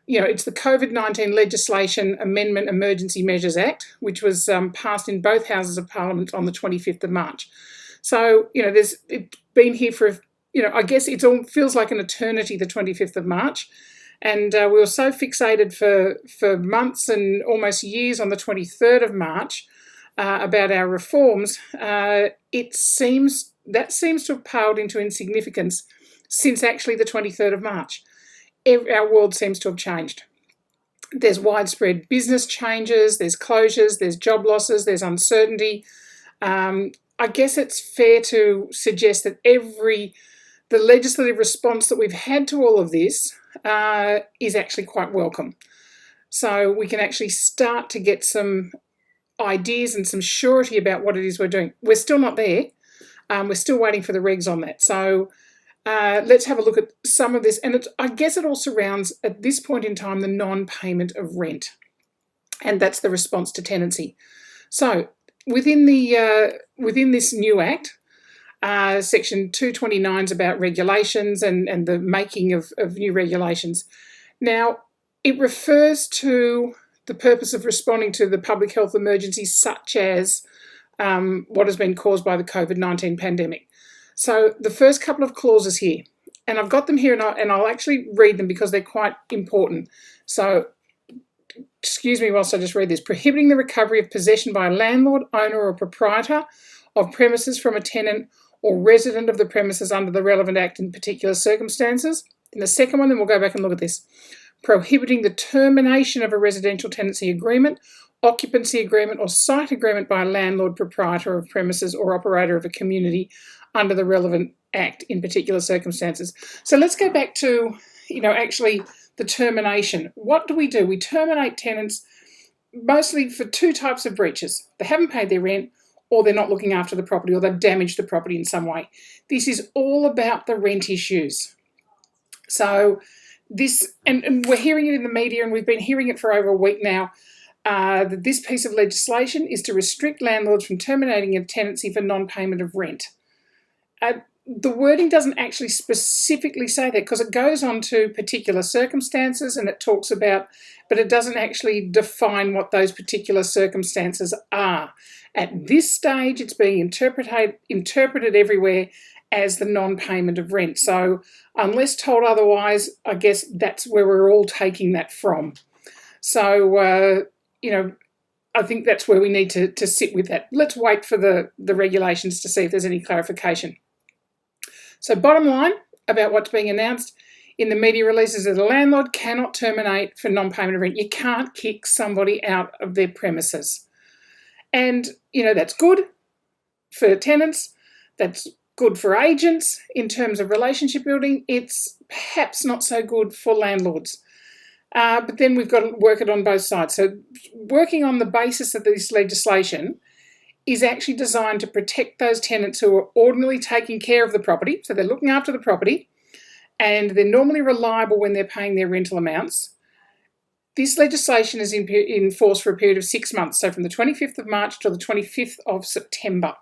it's the COVID-19 Legislation Amendment Emergency Measures Act, which was passed in both Houses of Parliament on the 25th of March. So, it's been here for, I guess it all feels like an eternity, the 25th of March. And we were so fixated for months and almost years on the 23rd of March about our reforms. That seems to have paled into insignificance since actually the 23rd of March. Our world seems to have changed. There's widespread business changes, there's closures, there's job losses, there's uncertainty. I guess it's fair to suggest that the legislative response that we've had to all of this is actually quite welcome. So we can actually start to get some ideas and some surety about what it is we're doing. We're still not there. We're still waiting for the regs on that. So let's have a look at some of this. And I guess it all surrounds, at this point in time, the non-payment of rent. And that's the response to tenancy. So within this new act, Section 229 is about regulations and the making of new regulations. Now, it refers to the purpose of responding to the public health emergencies such as what has been caused by the COVID-19 pandemic. So the first couple of clauses here, and I've got them here and I'll actually read them because they're quite important. So excuse me whilst I just read this. Prohibiting the recovery of possession by a landlord, owner or proprietor of premises from a tenant or resident of the premises under the relevant act in particular circumstances. In the second one, then we'll go back and look at this. Prohibiting the termination of a residential tenancy agreement, occupancy agreement or site agreement by a landlord, proprietor of premises or operator of a community under the relevant act in particular circumstances. So let's go back to, actually the termination. What do? We terminate tenants mostly for two types of breaches. They haven't paid their rent, or they're not looking after the property, or they've damaged the property in some way. This is all about the rent issues. So this, and we're hearing it in the media, and we've been hearing it for over a week now, that this piece of legislation is to restrict landlords from terminating a tenancy for non-payment of rent. The wording doesn't actually specifically say that because it goes on to particular circumstances and it talks about, but it doesn't actually define what those particular circumstances are. At this stage, it's being interpreted everywhere as the non-payment of rent. So unless told otherwise, I guess that's where we're all taking that from. So, I think that's where we need to sit with that. Let's wait for the regulations to see if there's any clarification. So bottom line about what's being announced in the media releases that a landlord cannot terminate for non-payment of rent. You can't kick somebody out of their premises. And, that's good for tenants. That's good for agents in terms of relationship building. It's perhaps not so good for landlords. But then we've got to work it on both sides. So working on the basis of this legislation is actually designed to protect those tenants who are ordinarily taking care of the property, so they're looking after the property, and they're normally reliable when they're paying their rental amounts. This legislation is in force for a period of 6 months, so from the 25th of March to the 25th of September,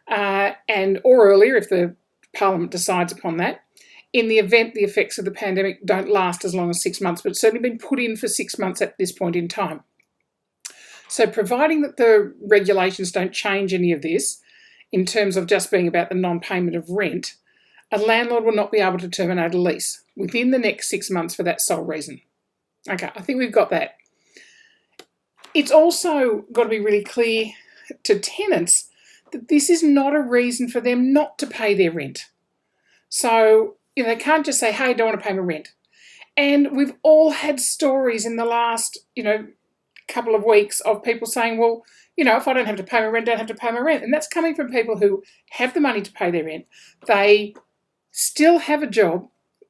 or earlier if the Parliament decides upon that, in the event the effects of the pandemic don't last as long as 6 months, but it's certainly been put in for 6 months at this point in time. So providing that the regulations don't change any of this in terms of just being about the non-payment of rent, a landlord will not be able to terminate a lease within the next 6 months for that sole reason. Okay, I think we've got that. It's also got to be really clear to tenants that this is not a reason for them not to pay their rent. So, they can't just say, hey, I don't want to pay my rent. And we've all had stories in the last, couple of weeks of people saying, well, if I don't have to pay my rent, I don't have to pay my rent. And that's coming from people who have the money to pay their rent. They still have a job.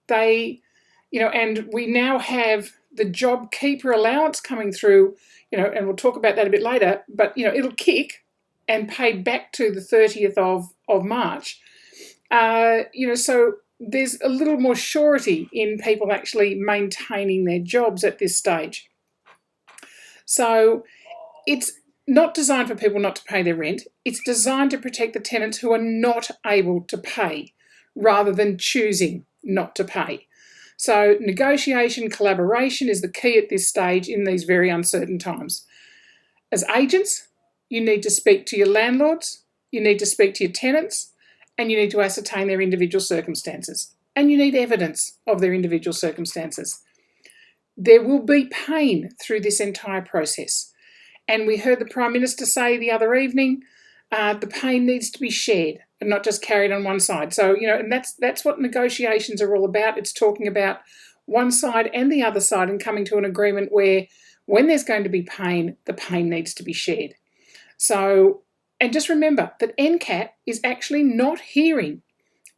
And we now have the job keeper allowance coming through, and we'll talk about that a bit later, but, it'll kick and pay back to the 30th of March. So there's a little more surety in people actually maintaining their jobs at this stage. So it's not designed for people not to pay their rent. It's designed to protect the tenants who are not able to pay rather than choosing not to pay. So negotiation, collaboration is the key at this stage in these very uncertain times. As agents, you need to speak to your landlords, you need to speak to your tenants, and you need to ascertain their individual circumstances. And you need evidence of their individual circumstances. There will be pain through this entire process. And we heard the Prime Minister say the other evening, the pain needs to be shared and not just carried on one side. So, and that's what negotiations are all about. It's talking about one side and the other side and coming to an agreement where when there's going to be pain, the pain needs to be shared. So, and just remember that NCAT is actually not hearing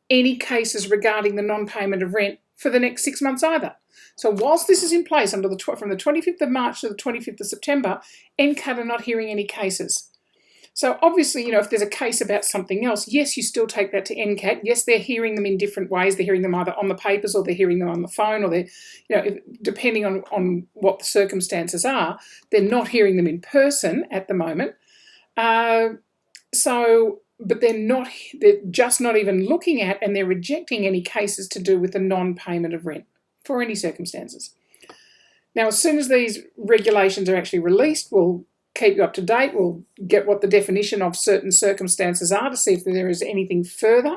any cases regarding the non-payment of rent for the next 6 months either. So whilst this is in place from the 25th of March to the 25th of September, NCAT are not hearing any cases. So obviously, if there's a case about something else, yes, you still take that to NCAT. Yes, they're hearing them in different ways. They're hearing them either on the papers or they're hearing them on the phone, or they're, depending on what the circumstances are, they're not hearing them in person at the moment. But they're just not even looking at, and they're rejecting any cases to do with the non-payment of rent for any circumstances. Now, as soon as these regulations are actually released, we'll keep you up to date. We'll get what the definition of certain circumstances are to see if there is anything further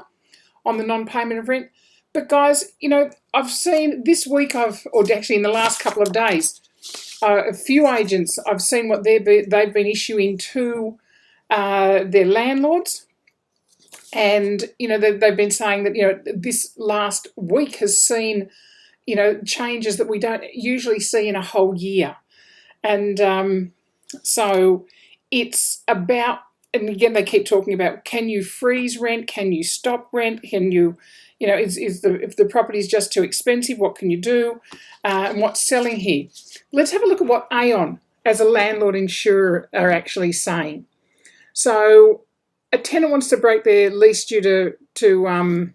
on the non-payment of rent. But guys, I've seen this week, or actually in the last couple of days, a few agents, I've seen what they've been issuing to their landlords. And, they've been saying that, this last week has seen, changes that we don't usually see in a whole year. And so it's about, and again, they keep talking about, can you freeze rent? Can you stop rent? Can you, if the property is just too expensive, what can you do? And what's selling here? Let's have a look at what Aon, as a landlord insurer, are actually saying. So a tenant wants to break their lease due to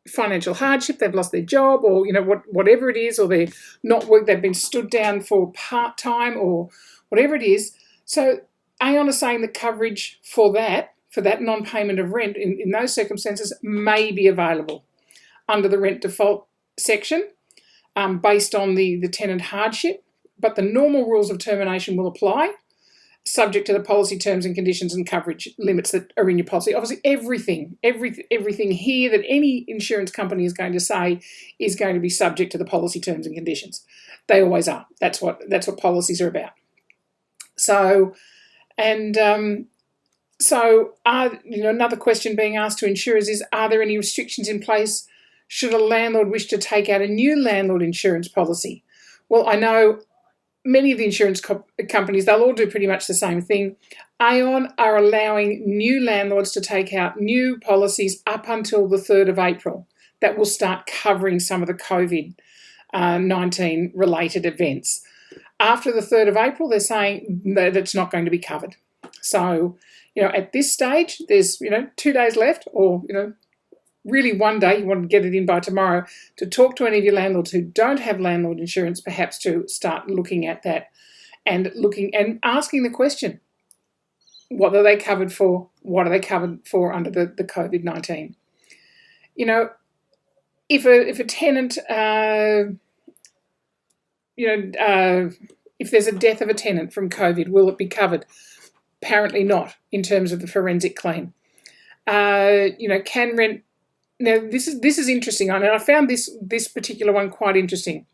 financial hardship. They've lost their job, or whatever it is, or they're not work. They've been stood down for part-time, or whatever it is. So Aon are saying the coverage for that non-payment of rent in those circumstances may be available under the rent default section, based on the tenant hardship. But the normal rules of termination will apply, subject to the policy terms and conditions and coverage limits that are in your policy. Obviously, everything here that any insurance company is going to say is going to be subject to the policy terms and conditions. They always are. That's what policies are about. So, and another question being asked to insurers is, are there any restrictions in place should a landlord wish to take out a new landlord insurance policy? Well, I know many of the insurance companies, they'll all do pretty much the same thing. Aon are allowing new landlords to take out new policies up until the 3rd of April. That will start covering some of the COVID-19 related events. After the 3rd of April, they're saying that it's not going to be covered. So, at this stage, there's, 2 days left, or, really one day, you want to get it in by tomorrow, to talk to any of your landlords who don't have landlord insurance, perhaps to start looking at that and asking the question, what are they covered for? What are they covered for under the COVID-19? If a tenant, if there's a death of a tenant from COVID, will it be covered? Apparently not, in terms of the forensic claim. Can rent. Now, this is interesting, and I found this particular one quite interesting.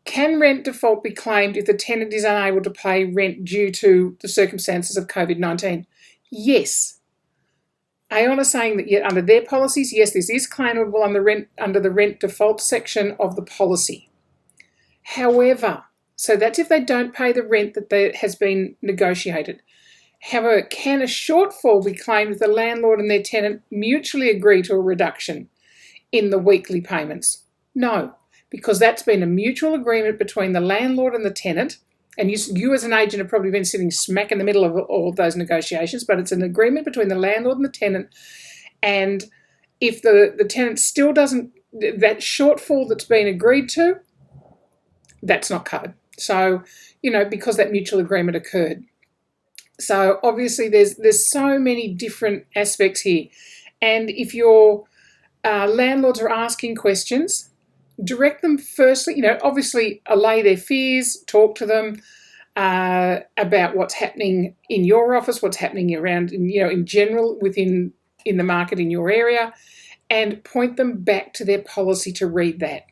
Can rent default be claimed if the tenant is unable to pay rent due to the circumstances of COVID-19? Yes. Aon are saying that under their policies, yes, this is claimable under the rent default section of the policy. However, so that's if they don't pay the rent that has been negotiated. However, can a shortfall be claimed if the landlord and their tenant mutually agree to a reduction in the weekly payments? No, because that's been a mutual agreement between the landlord and the tenant, and you as an agent have probably been sitting smack in the middle of all of those negotiations, but it's an agreement between the landlord and the tenant, and if the tenant still doesn't, that shortfall that's been agreed to, that's not covered. So, because that mutual agreement occurred. So obviously there's so many different aspects here. And if your landlords are asking questions, direct them firstly, obviously allay their fears, talk to them about what's happening in your office, what's happening around, in general within in the market in your area, and point them back to their policy to read that,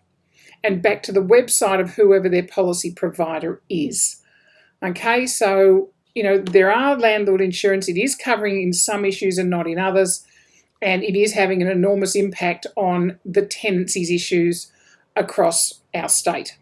and back to the website of whoever their policy provider is. Okay, so there are landlord insurance. It is covering in some issues and not in others, and it is having an enormous impact on the tenancies issues across our state.